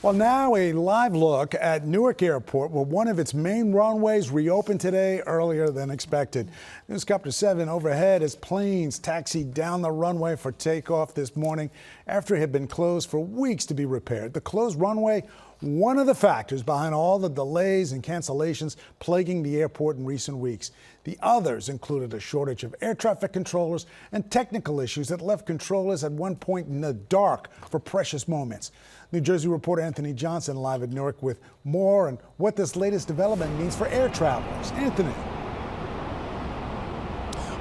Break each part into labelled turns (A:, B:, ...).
A: Well, now a live look at Newark Airport, where one of its main runways reopened today earlier than expected. Newscopter 7 overhead as planes taxied down the runway for takeoff this morning after it had been closed for weeks to be repaired. The closed runway, one of the factors behind all the delays and cancellations plaguing the airport in recent weeks. The others included a shortage of air traffic controllers and technical issues that left controllers at one point in the dark for precious moments. New Jersey reporter Anthony Johnson live at Newark with more on what this latest development means for air travelers. Anthony.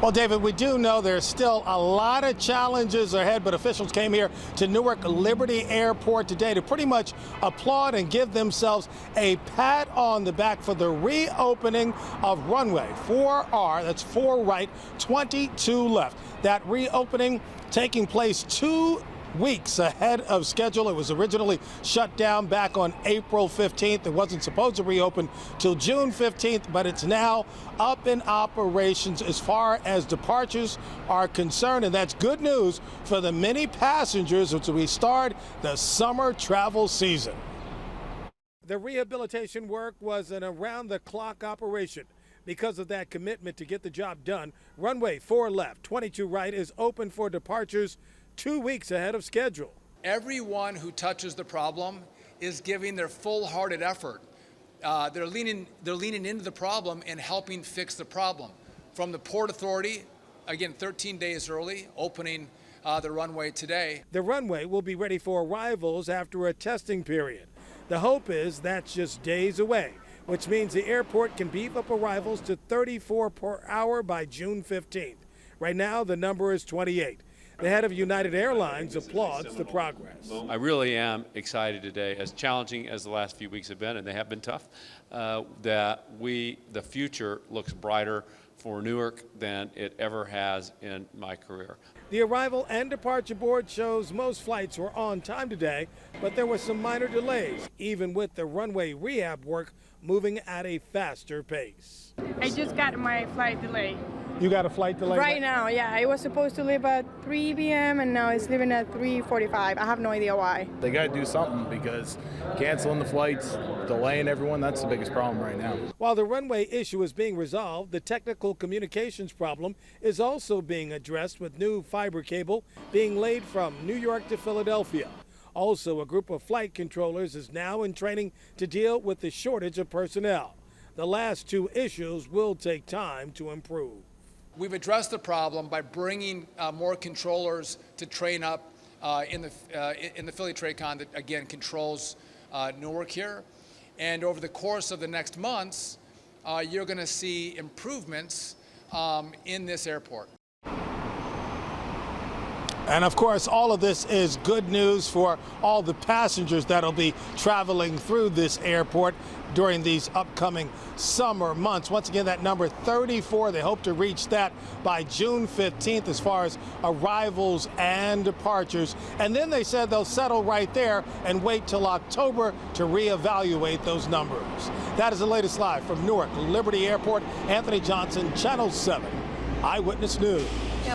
B: Well, David, we do know there's still a lot of challenges ahead, but officials came here to Newark Liberty Airport today to pretty much applaud and give themselves a pat on the back for the reopening of runway 4R, that's 4 right, 22 left. That reopening taking place 2 weeks ahead of schedule. It was originally shut down back on April 15th. It wasn't supposed to reopen till June 15th, but it's now up in operations as far as departures are concerned, and that's good news for the many passengers as we start the summer travel season. The rehabilitation work was an around-the-clock operation. Because of that commitment to get the job done, runway 4 left, 22 right is open for departures 2 weeks ahead of schedule.
C: Everyone who touches the problem is giving their full-hearted effort. They're leaning into the problem and helping fix the problem. From the Port Authority, again, 13 days early, opening the runway today.
B: The runway will be ready for arrivals after a testing period. The hope is that's just days away, which means the airport can beef up arrivals to 34 per hour by June 15th. Right now, the number is 28. The head of United Airlines applauds the progress.
D: I really am excited today, as challenging as the last few weeks have been, and they have been tough, that the future looks brighter for Newark than it ever has in my career.
B: The arrival and departure board shows most flights were on time today, but there were some minor delays, even with the runway rehab work moving at a faster pace.
E: I just got my flight delay.
B: You got a flight delay?
E: Right now, yeah. It was supposed to leave at 3 p.m. and now it's leaving at 3:45. I have no idea why.
F: They got to do something because canceling the flights, delaying everyone, that's the biggest problem right now.
B: While the runway issue is being resolved, the technical communications problem is also being addressed with new fiber cable being laid from New York to Philadelphia. Also, a group of flight controllers is now in training to deal with the shortage of personnel. The last 2 issues will take time to improve.
C: We've addressed the problem by bringing more controllers to train up in the Philly TRACON that, again, controls Newark here. And over the course of the next months, you're going to see improvements in this airport.
B: And of course, all of this is good news for all the passengers that'll be traveling through this airport during these upcoming summer months. Once again, that number 34, they hope to reach that by June 15th as far as arrivals and departures. And then they said they'll settle right there and wait till October to reevaluate those numbers. That is the latest live from Newark Liberty Airport. Anthony Johnson, Channel 7, Eyewitness News.